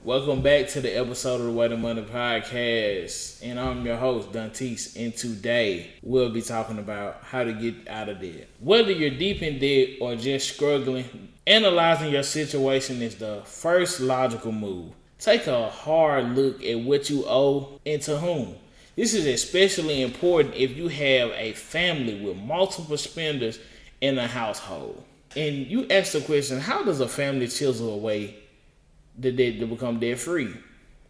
Welcome back to the episode of the Way to Money podcast. And I'm your host, Dantes. And today we'll be talking about how to get out of debt. Whether you're deep in debt or just struggling, analyzing your situation is the first logical move. Take a hard look at what you owe and to whom. This is especially important if you have a family with multiple spenders in a household. And you ask the question, how does a family chisel away the debt to become debt free?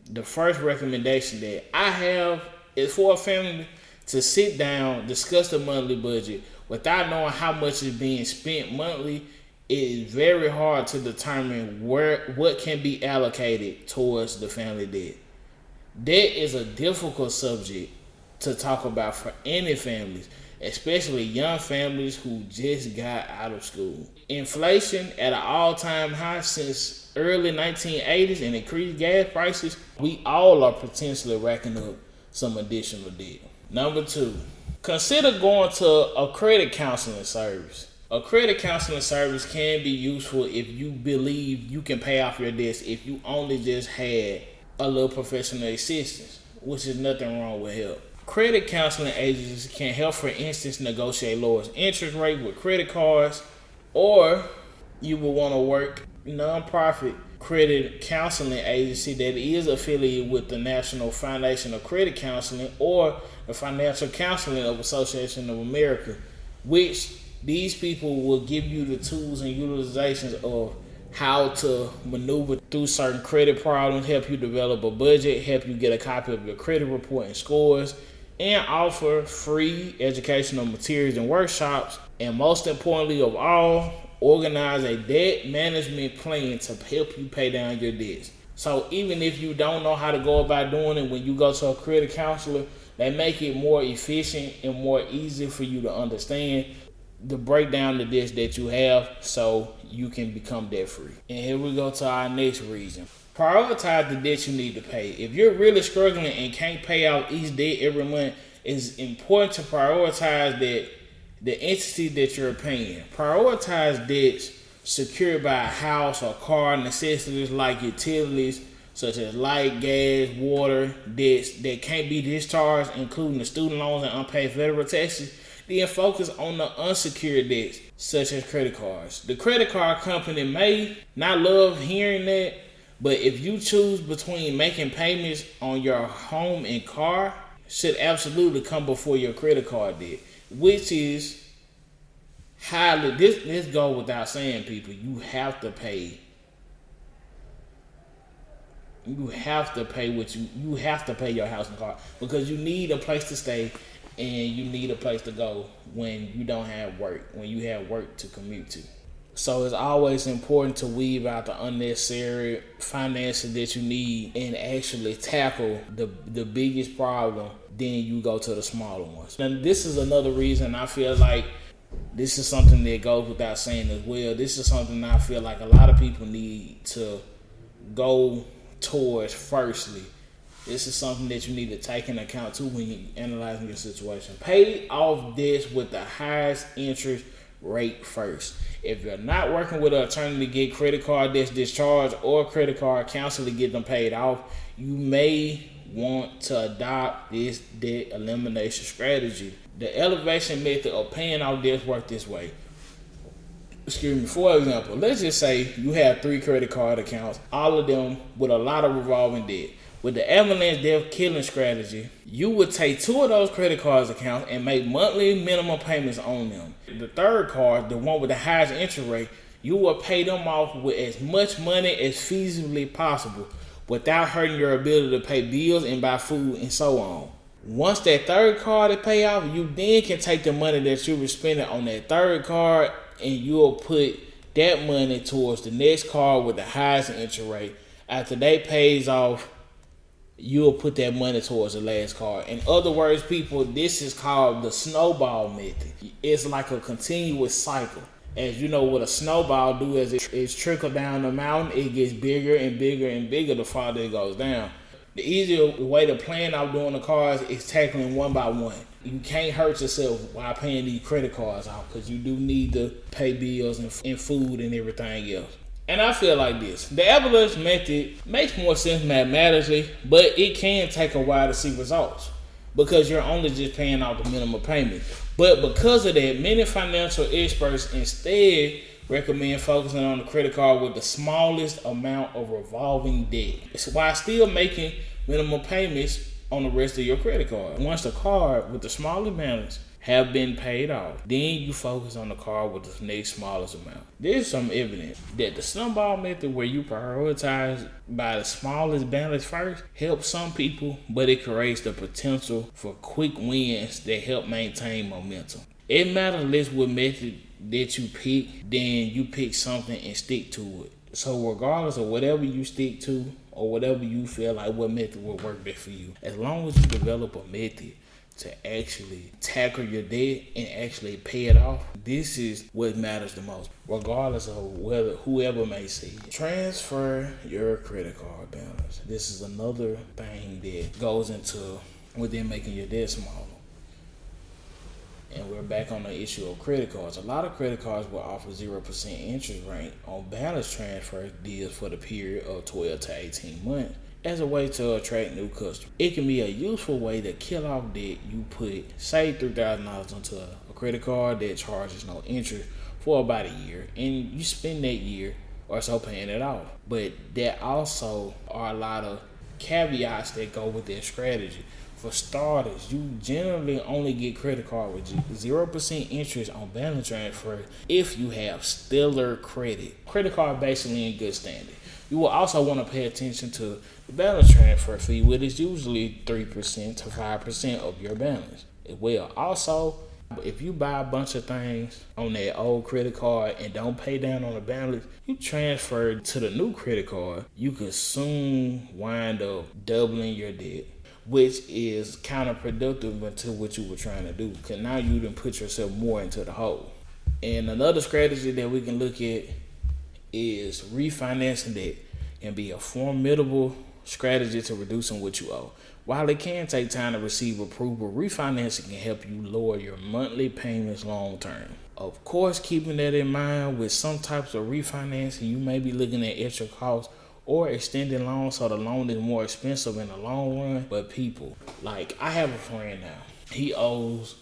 The first recommendation that I have is for a family to sit down, discuss the monthly budget. Without knowing how much is being spent monthly, it is very hard to determine what can be allocated towards the family debt. Debt is a difficult subject to talk about for any families, especially young families who just got out of school. Inflation at an all-time high since early 1980s and increased gas prices, we all are potentially racking up some additional debt. Number 2, consider going to a credit counseling service. A credit counseling service can be useful if you believe you can pay off your debts if you only just had a little professional assistance, which is nothing wrong with help. Credit counseling agencies can help, for instance, negotiate lower interest rate with credit cards, or you will want to work nonprofit credit counseling agency that is affiliated with the National Foundation of Credit Counseling or the Financial Counseling Association of America, which these people will give you the tools and utilizations of how to maneuver through certain credit problems, help you develop a budget, help you get a copy of your credit report and scores, and offer free educational materials and workshops. And most importantly of all, organize a debt management plan to help you pay down your debts. So even if you don't know how to go about doing it, when you go to a credit counselor, they make it more efficient and more easy for you to understand to break down the debts that you have so you can become debt free. And here we go to our next reason. Prioritize the debt you need to pay. If you're really struggling and can't pay out each debt every month, it's important to prioritize the entity that you're paying. Prioritize debts secured by a house or car, necessities like utilities such as light, gas, water, debts that can't be discharged, including the student loans and unpaid federal taxes. Then focus on the unsecured debts, such as credit cards. The credit card company may not love hearing that, but if you choose between making payments on your home and car, should absolutely come before your credit card debt, which is highly, this goes without saying, people, you have to pay you have to pay your house and car, because you need a place to stay and you need a place to go when you don't have work, when you have work to commute to. So it's always important to weave out the unnecessary finances that you need and actually tackle the biggest problem. Then you go to the smaller ones. And this is another reason I feel like this is something that goes without saying as well. This is something I feel like a lot of people need to go towards firstly. This is something that you need to take into account too when you're analyzing your situation. Pay off debts with the highest interest rate first. If you're not working with an attorney to get credit card debts discharged or credit card counsel to get them paid off, you may want to adopt this debt elimination strategy. The elevation method of paying off debts works this way. For example, let's just say you have 3 credit card accounts, all of them with a lot of revolving debt. With the avalanche debt killing strategy, you would take 2 of those credit cards accounts and make monthly minimum payments on them. The third card, the one with the highest interest rate, you will pay them off with as much money as feasibly possible without hurting your ability to pay bills and buy food and so on. Once that third card is paid off, you then can take the money that you were spending on that third card and you'll put that money towards the next card with the highest interest rate. After that pays off, you'll put that money towards the last card. In other words, people, this is called the snowball method. It's like a continuous cycle. As you know, what a snowball do is it's trickle down the mountain, it gets bigger and bigger and bigger the farther it goes down. The easier way to plan out doing the cards is tackling one by one. You can't hurt yourself while paying these credit cards off, because you do need to pay bills and food and everything else. And I feel like this. The avalanche method makes more sense mathematically, but it can take a while to see results because you're only just paying off the minimum payment. But because of that, many financial experts instead recommend focusing on the credit card with the smallest amount of revolving debt while still making minimum payments on the rest of your credit card. Once the card with the smallest balance have been paid off, then you focus on the card with the next smallest amount. There's some evidence that the snowball method, where you prioritize by the smallest balance first, helps some people, but it creates the potential for quick wins that help maintain momentum. It matters less what method that you pick, then you pick something and stick to it. So regardless of whatever you stick to or whatever you feel like what method will work best for you, as long as you develop a method to actually tackle your debt and actually pay it off, this is what matters the most, regardless of whether whoever may see it. Transfer your credit card balance. This is another thing that goes into within making your debt smaller. And we're back on the issue of credit cards. A lot of credit cards will offer 0% interest rate on balance transfer deals for the period of 12 to 18 months as a way to attract new customers. It can be a useful way to kill off debt. You put, say, $3,000 onto a credit card that charges no interest for about a year, and you spend that year or so paying it off. But there also are a lot of caveats that go with that strategy. For starters, you generally only get credit card with 0% interest on balance transfer if you have stellar credit. Credit card basically in good standing. You will also want to pay attention to the balance transfer fee, which is usually 3% to 5% of your balance as well. Also, if you buy a bunch of things on that old credit card and don't pay down on the balance, you transfer to the new credit card, you could soon wind up doubling your debt, which is counterproductive to what you were trying to do, because now you done put yourself more into the hole. And another strategy that we can look at is refinancing debt. Can be a formidable strategy to reducing what you owe. While it can take time to receive approval, refinancing can help you lower your monthly payments long term. Of course, keeping that in mind, with some types of refinancing, you may be looking at extra costs or extending loans, so the loan is more expensive in the long run. But people, like, I have a friend now. He owes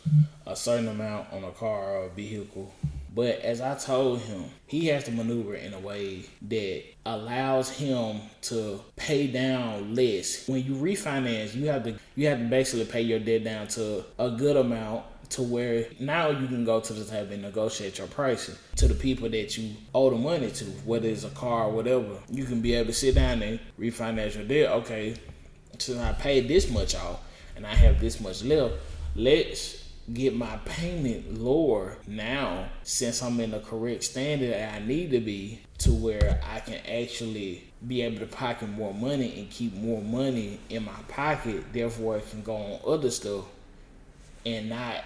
a certain amount on a car or a vehicle. But as I told him, he has to maneuver in a way that allows him to pay down less. When you refinance, you have to basically pay your debt down to a good amount, to where now you can go to the table and negotiate your pricing to the people that you owe the money to, whether it's a car or whatever. You can be able to sit down and refinance your debt. Okay, since I paid this much off and I have this much left, let's get my payment lower now, since I'm in the correct standard that I need to be, to where I can actually be able to pocket more money and keep more money in my pocket. Therefore, it can go on other stuff and not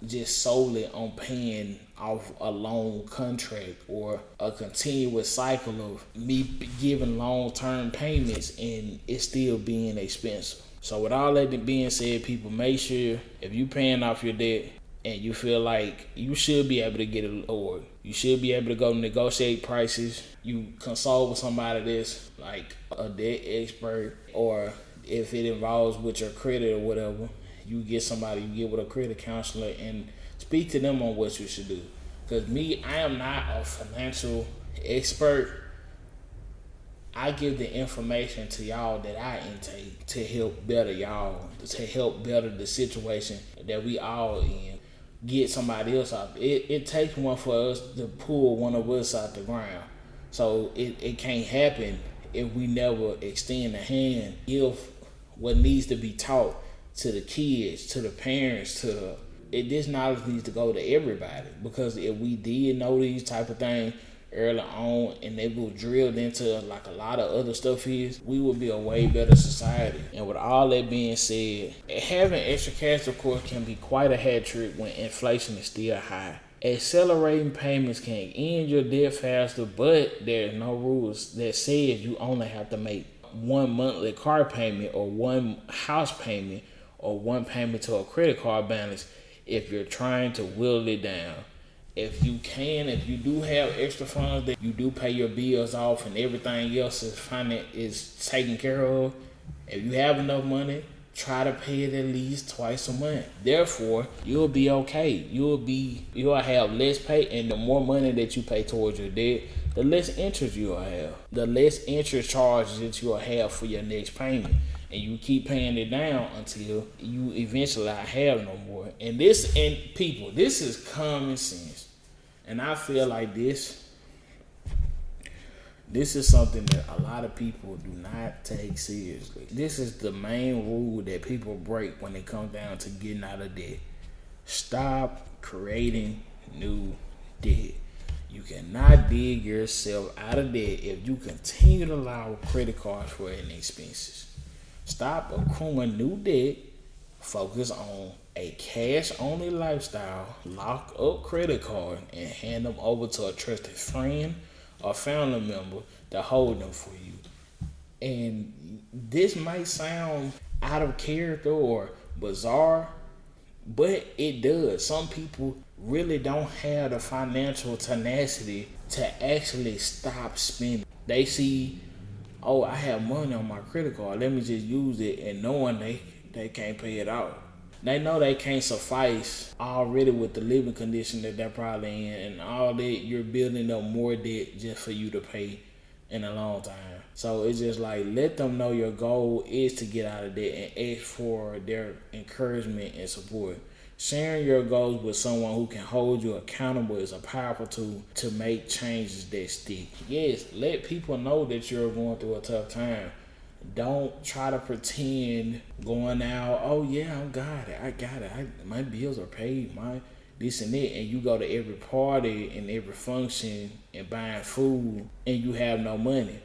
just solely on paying off a loan contract or a continuous cycle of me giving long-term payments and it still being expensive. So with all that being said, people, make sure if you're paying off your debt and you feel like you should be able to get it lowered, you should be able to go negotiate prices. You consult with somebody that's like a debt expert, or if it involves with your credit or whatever, you get with a credit counselor and speak to them on what you should do. Because I am not a financial expert. I give the information to y'all that I intake to help better y'all, to help better the situation that we all in. Get somebody else out. It takes one for us to pull one of us out the ground. So it can't happen if we never extend a hand. If what needs to be taught to the kids, to the parents, this knowledge needs to go to everybody. Because if we did know these type of things early on and they were drilled into like a lot of other stuff is, we would be a way better society. And with all that being said, having extra cash, of course, can be quite a hat trick when inflation is still high. Accelerating payments can end your debt faster, but there's no rules that says you only have to make one monthly car payment or one house payment or one payment to a credit card balance if you're trying to whittle it down. If you do have extra funds that you do pay your bills off and everything else is taken care of, if you have enough money, try to pay it at least twice a month. Therefore, you'll be okay. You'll have less pay, and the more money that you pay towards your debt, the less interest you'll have. The less interest charges that you'll have for your next payment. And you keep paying it down until you eventually have no more. And this is common sense. And I feel like this is something that a lot of people do not take seriously. This is the main rule that people break when it comes down to getting out of debt. Stop creating new debt. You cannot dig yourself out of debt if you continue to allow credit cards for any expenses. Stop accruing new debt. Focus on a cash-only lifestyle. Lock up credit cards and hand them over to a trusted friend or family member to hold them for you. And this might sound out of character or bizarre, but it does. Some people really don't have the financial tenacity to actually stop spending. They see, oh, I have money on my credit card, let me just use it, and knowing they can't pay it out. They know they can't suffice already with the living condition that they're probably in, and all that you're building up more debt just for you to pay in a long time. So it's just like, let them know your goal is to get out of debt and ask for their encouragement and support. Sharing your goals with someone who can hold you accountable is a powerful tool to make changes that stick. Yes, let people know that you're going through a tough time. Don't try to pretend going out, oh yeah, I got it. My bills are paid, my this and that, and you go to every party and every function and buying food and you have no money.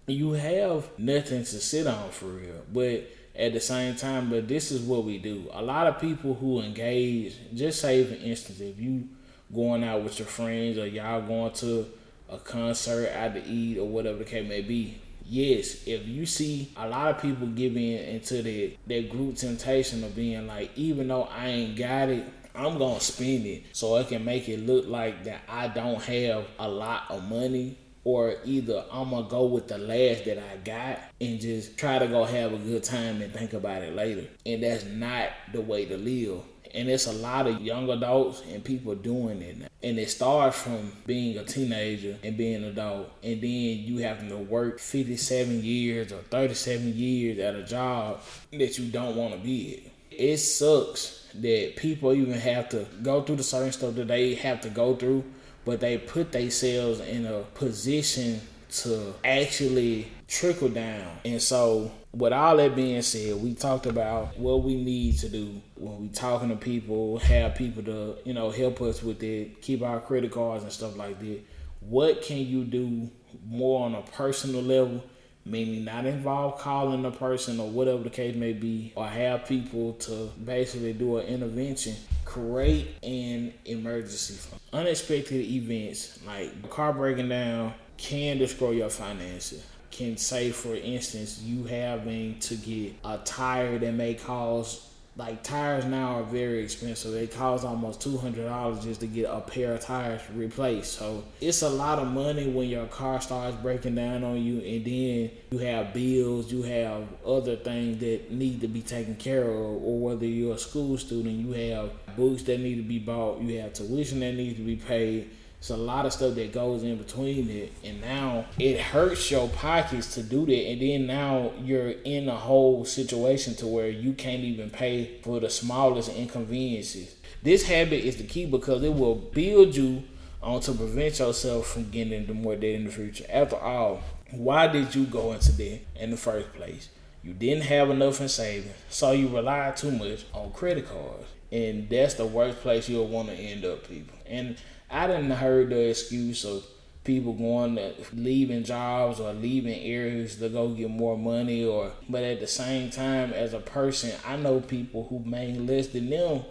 You have nothing to sit on for real. But at the same time, but this is what we do. A lot of people who engage, just say for instance, if you going out with your friends or y'all going to a concert, out to eat or whatever the case may be, yes, if you see a lot of people giving into that group temptation of being like, even though I ain't got it, I'm going to spend it so I can make it look like that I don't have a lot of money, or either I'm going to go with the last that I got and just try to go have a good time and think about it later. And that's not the way to live. And it's a lot of young adults and people doing it now. And it starts from being a teenager and being an adult. And then you having to work 57 years or 37 years at a job that you don't want to be at. It sucks that people even have to go through the certain stuff that they have to go through, but they put themselves in a position to actually trickle down. And so with all that being said, we talked about what we need to do when we talking to people, have people to, help us with it, keep our credit cards and stuff like that. What can you do more on a personal level? Meaning not involve calling a person or whatever the case may be, or have people to basically do an intervention. Create an emergency fund. Unexpected events like a car breaking down can destroy your finances. Can say, for instance, you having to get a tire that may cost, like tires now are very expensive. They cost almost $200 just to get a pair of tires replaced. So it's a lot of money when your car starts breaking down on you, and then you have bills, you have other things that need to be taken care of, or whether you're a school student, you have books that need to be bought, you have tuition that needs to be paid. It's a lot of stuff that goes in between it, and now it hurts your pockets to do that, and then now you're in a whole situation to where you can't even pay for the smallest inconveniences. This habit is the key because it will build you on to prevent yourself from getting into more debt in the future. After all, why did you go into debt in the first place? You didn't have enough in savings, so you relied too much on credit cards, and that's the worst place you'll want to end up, people. And I didn't heard the excuse of people leaving jobs or leaving areas to go get more money, but at the same time, as a person, I know people who made less than them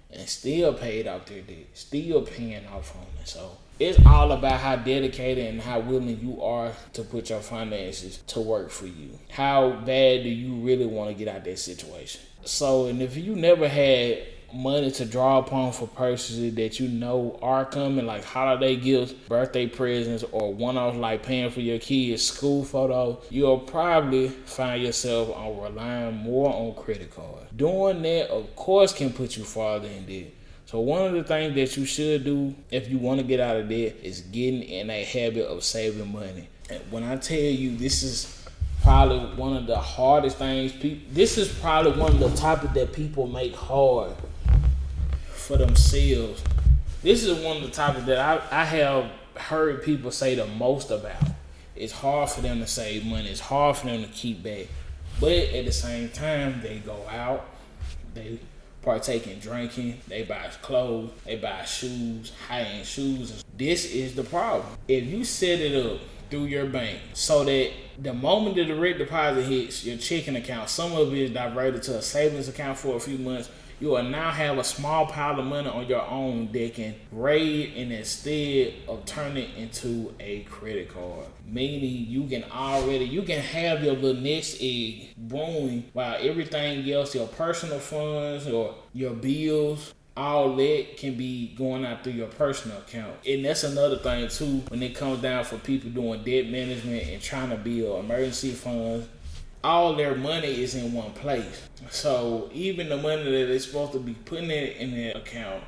and still paid off their debt, still paying off on it. So it's all about how dedicated and how willing you are to put your finances to work for you. How bad do you really want to get out of that situation? So, and if you never had money to draw upon for purchases that you know are coming, like holiday gifts, birthday presents, or one-off like paying for your kids' school photos, you'll probably find yourself on relying more on credit cards. Doing that, of course, can put you farther in debt. So one of the things that you should do if you want to get out of debt is getting in a habit of saving money. And when I tell you this is probably one of the hardest things, this is probably one of the topics that people make hard for themselves. This is one of the topics that I have heard people say the most about. It's hard for them to save money. It's hard for them to keep back. But at the same time, they go out, they partake in drinking, they buy clothes, they buy shoes, high-end shoes. This is the problem. If you set it up through your bank so that the moment the direct deposit hits your checking account, some of it is diverted to a savings account for a few months, you will now have a small pile of money on your own that can raid, and instead of turning it into a credit card. Meaning you can have your little nest egg brewing while everything else, your personal funds or your bills, all that can be going out through your personal account. And that's another thing too, when it comes down for people doing debt management and trying to build emergency funds, all their money is in one place. So even the money that they're supposed to be putting in their account,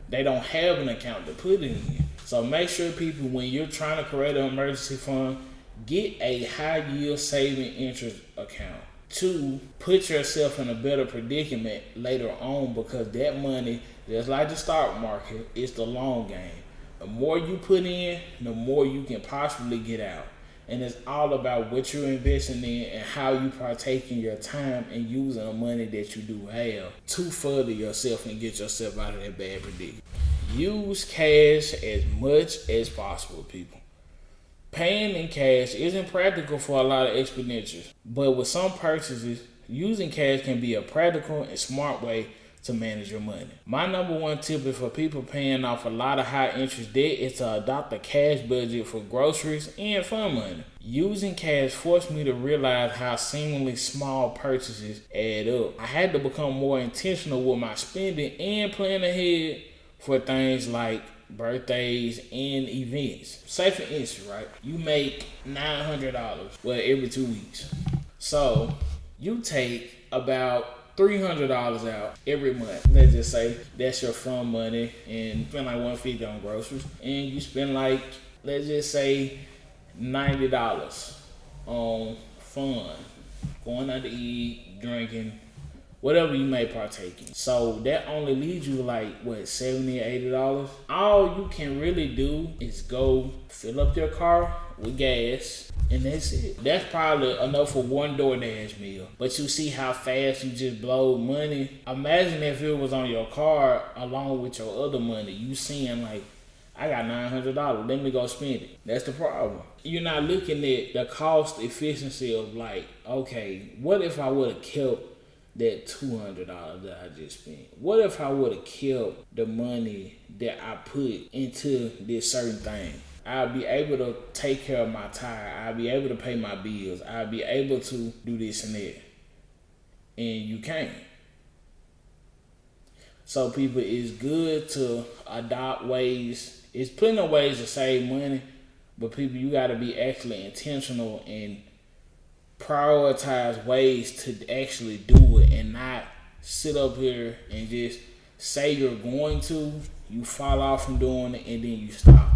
they don't have an account to put it in. So make sure people, when you're trying to create an emergency fund, get a high yield saving interest account to put yourself in a better predicament later on, because that money, just like the stock market, is the long game. The more you put in, the more you can possibly get out. And it's all about what you're investing in and how you partake in your time and using the money that you do have to further yourself and get yourself out of that bad predicament. Use cash as much as possible, people. Paying in cash isn't practical for a lot of expenditures, but with some purchases, using cash can be a practical and smart way to manage your money. My number one tip is for people paying off a lot of high interest debt is to adopt a cash budget for groceries and fun money. Using cash forced me to realize how seemingly small purchases add up. I had to become more intentional with my spending and plan ahead for things like birthdays and events. Say for instance, right, you make $900 every 2 weeks. So you take about $300 out every month. Let's just say that's your fun money, and you spend like $150 on groceries, and you spend like, let's just say $90 on fun, going out to eat, drinking, whatever you may partake in. So that only leaves you like $70 or $80. All you can really do is go fill up your car with gas, and that's it. That's probably enough for one DoorDash meal. But you see how fast you just blow money. Imagine if it was on your card along with your other money. You seeing like, I got $900, let me go spend it. That's the problem. You're not looking at the cost efficiency of like, okay, what if I would have kept that $200 that I just spent? What if I would have kept the money that I put into this certain thing? I'll be able to take care of my tire. I'll be able to pay my bills. I'll be able to do this and that. And you can't. So people, it's good to adopt ways. It's plenty of ways to save money, but people, you got to be actually intentional and prioritize ways to actually do it, and not sit up here and just say you're going to, you fall off from doing it, and then you stop.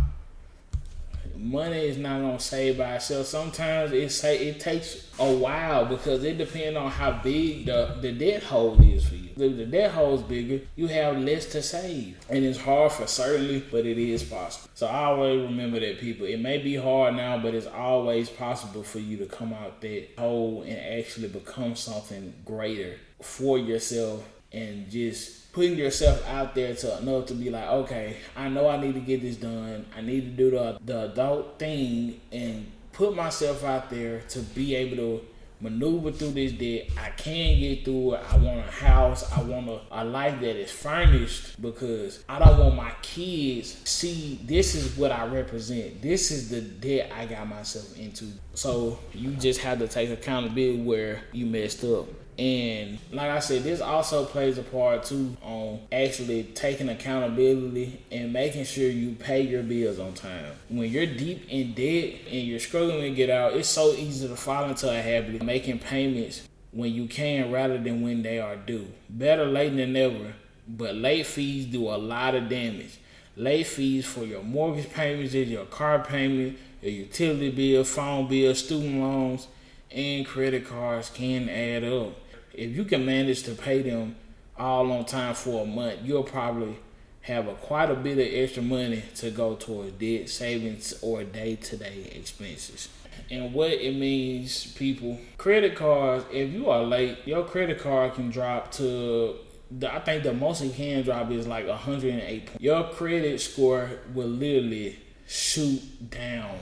Money is not gonna save by itself. Sometimes it takes a while, because it depends on how big the debt hole is for you. If the debt hole is bigger, you have less to save, and it's hard for certainly, but it is possible. So I always remember that, people. It may be hard now, but it's always possible for you to come out that hole and actually become something greater for yourself, and just putting yourself out there to enough to be like, okay, I know I need to get this done. I need to do the adult thing and put myself out there to be able to maneuver through this debt. I can get through it. I want a house. I want a life that is furnished, because I don't want my kids to see this is what I represent. This is the debt I got myself into. So you just have to take accountability where you messed up. And like I said, this also plays a part too on actually taking accountability and making sure you pay your bills on time. When you're deep in debt and you're struggling to get out, it's so easy to fall into a habit of making payments when you can rather than when they are due. Better late than never, but late fees do a lot of damage. Late fees for your mortgage payments, your car payment, your utility bill, phone bill, student loans, and credit cards can add up. If you can manage to pay them all on time for a month, you'll probably have quite a bit of extra money to go towards debt, savings, or day-to-day expenses. And what it means, people, credit cards, if you are late, your credit card can drop to, I think the most it can drop is like 108 points. Your credit score will literally shoot down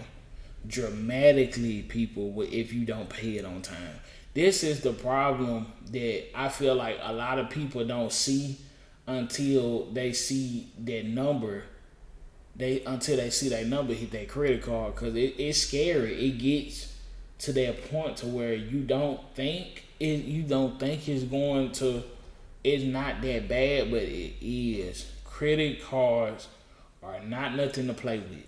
dramatically, people, if you don't pay it on time. This is the problem that I feel like a lot of people don't see until they see that number. Until they see that number hit their credit card, because it's scary. It gets to that point to where you don't think it's not that bad, but it is. Credit cards are not nothing to play with.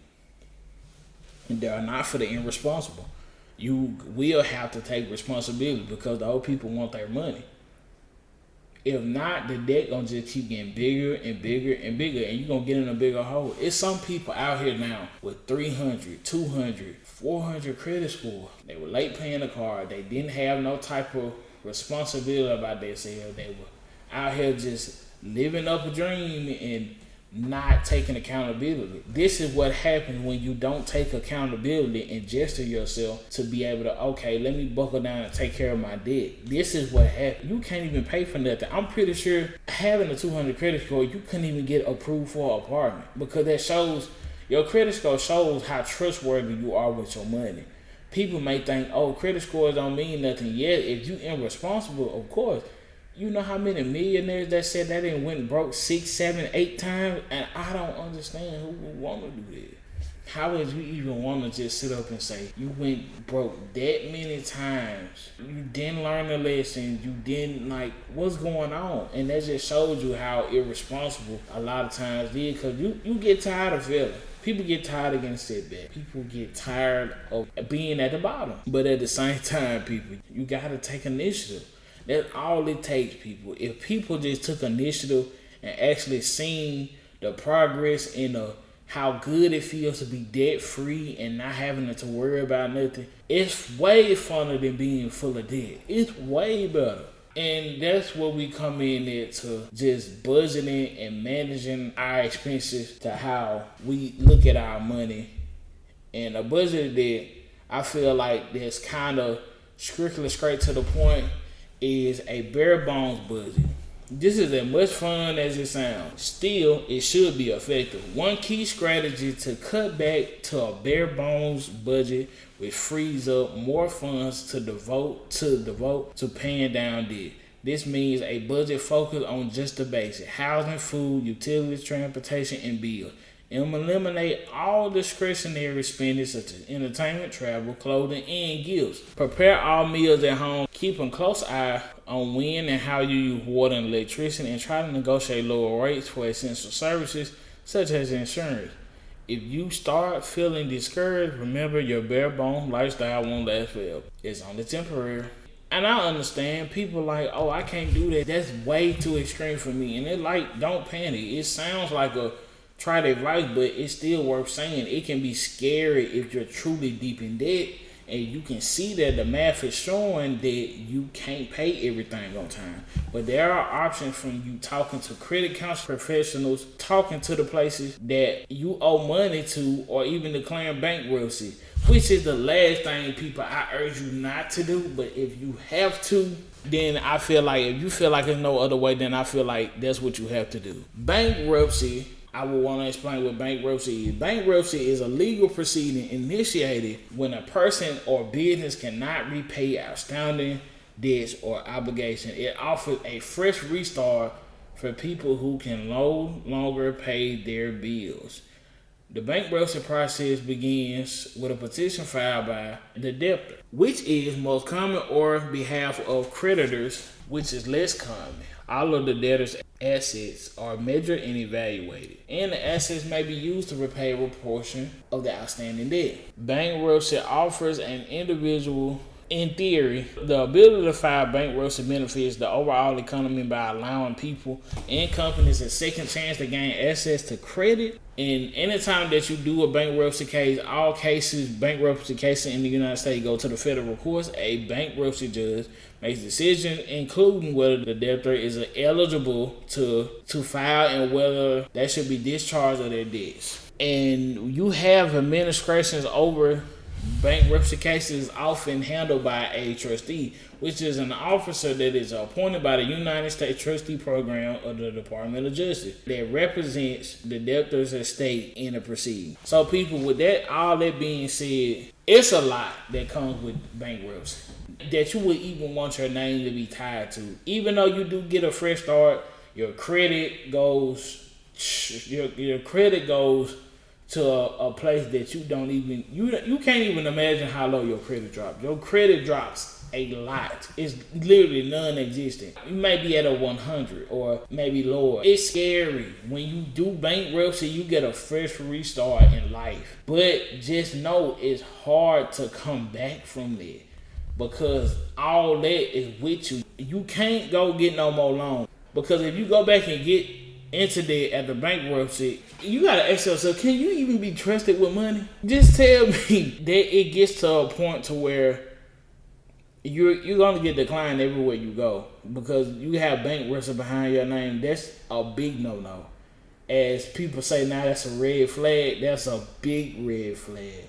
And they are not for the irresponsible. You will have to take responsibility because the old people want their money. If not, the debt gonna just keep getting bigger and bigger and bigger, and you're gonna get in a bigger hole. It's some people out here now with 300, 200, 400 credit score. They were late paying the card. They didn't have no type of responsibility about themselves. They were out here just living up a dream and not taking accountability. This is what happens when you don't take accountability and gesture yourself to be able to, okay, let me buckle down and take care of my debt. This is what happens. You can't even pay for nothing. I'm pretty sure having a 200 credit score, you couldn't even get approved for an apartment, because that shows, your credit score shows how trustworthy you are with your money. People may think, oh, credit scores don't mean nothing. Yeah, if you irresponsible, of course. You know how many millionaires that said that they went broke 6, 7, 8 times? And I don't understand who would want to do that. How would you even want to just sit up and say, you went broke that many times? You didn't learn the lesson. You didn't, what's going on? And that just shows you how irresponsible a lot of times is, because you get tired of failing. People get tired of getting set back. People get tired of being at the bottom. But at the same time, people, you got to take initiative. That's all it takes, people. If people just took initiative and actually seen the progress and how good it feels to be debt free and not having to worry about nothing, it's way funner than being full of debt. It's way better. And that's where we come in at, to just budgeting and managing our expenses, to how we look at our money. And a budget that I feel like that's kind of strictly straight to the point is a bare bones budget. This is as much fun as it sounds. Still, it should be effective. One key strategy to cut back to a bare bones budget, which frees up more funds to devote to paying down debt. This means a budget focused on just the basic: housing, food, utilities, transportation, and bills. Eliminate all discretionary spending such as entertainment, travel, clothing, and gifts. Prepare all meals at home. Keep a close eye on when and how you use water and electricity, and try to negotiate lower rates for essential services such as insurance. If you start feeling discouraged, remember your bare bones lifestyle won't last forever. It's only temporary. And I understand people like, oh, I can't do that. That's way too extreme for me. And it don't panic. It sounds like a try their advice, but it's still worth saying. It can be scary if you're truly deep in debt and you can see that the math is showing that you can't pay everything on time. But there are options, from you talking to credit counseling professionals, talking to the places that you owe money to, or even declaring bankruptcy, which is the last thing, people, I urge you not to do. But if you have to, then I feel like, if you feel like there's no other way, then I feel like that's what you have to do. Bankruptcy, I would want to explain what bankruptcy is. Bankruptcy is a legal proceeding initiated when a person or business cannot repay outstanding debts or obligations. It offers a fresh restart for people who can no longer pay their bills. The bankruptcy process begins with a petition filed by the debtor, which is most common, or behalf of creditors, which is less common. All of the debtor's assets are measured and evaluated, and the assets may be used to repay a portion of the outstanding debt. Bankruptcy offers an individual, in theory, the ability to file bankruptcy benefits the overall economy by allowing people and companies a second chance to gain access to credit. And anytime that you do a bankruptcy case, all bankruptcy cases in the United States go to the federal courts. A bankruptcy judge makes decisions, including whether the debtor is eligible to file and whether they should be discharged of their debts. And you have administrations over bankruptcy cases often handled by a trustee, which is an officer that is appointed by the United States Trustee Program of the Department of Justice that represents the debtor's estate in the proceeding. So people, with that, all that being said, it's a lot that comes with bankruptcy that you would even want your name to be tied to. Even though you do get a fresh start, your credit goes to a place that you don't even, you can't even imagine how low your credit drops. Your credit drops a lot. It's literally non-existent. You may be at a 100 or maybe lower. It's scary. When you do bankruptcy, you get a fresh restart in life. But just know it's hard to come back from that because all that is with you. You can't go get no more loans because if you go back and get into debt at the bankruptcy, you gotta ask yourself, can you even be trusted with money? Just tell me that it gets to a point to where you're gonna get declined everywhere you go because you have bankruptcy behind your name. That's a big no-no. As people say now, that's a red flag. That's a big red flag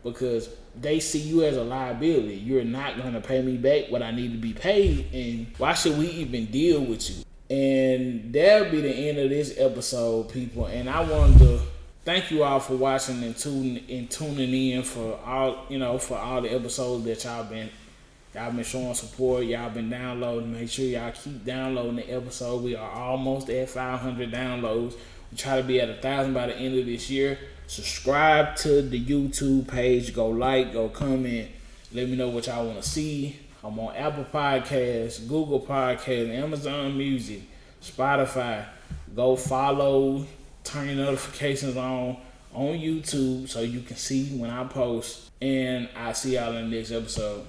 because they see you as a liability. You're not gonna pay me back what I need to be paid, and why should we even deal with you? And that'll be the end of this episode, people. And I wanted to thank you all for watching and tuning in for all the episodes that y'all been showing support. Y'all been downloading. Make sure y'all keep downloading the episode. We are almost at 500 downloads. We try to be at 1,000 by the end of this year. Subscribe to the YouTube page. Go like, go comment. Let me know what y'all want to see. I'm on Apple Podcasts, Google Podcasts, Amazon Music, Spotify. Go follow, turn your notifications on YouTube so you can see when I post. And I'll see y'all in the next episode.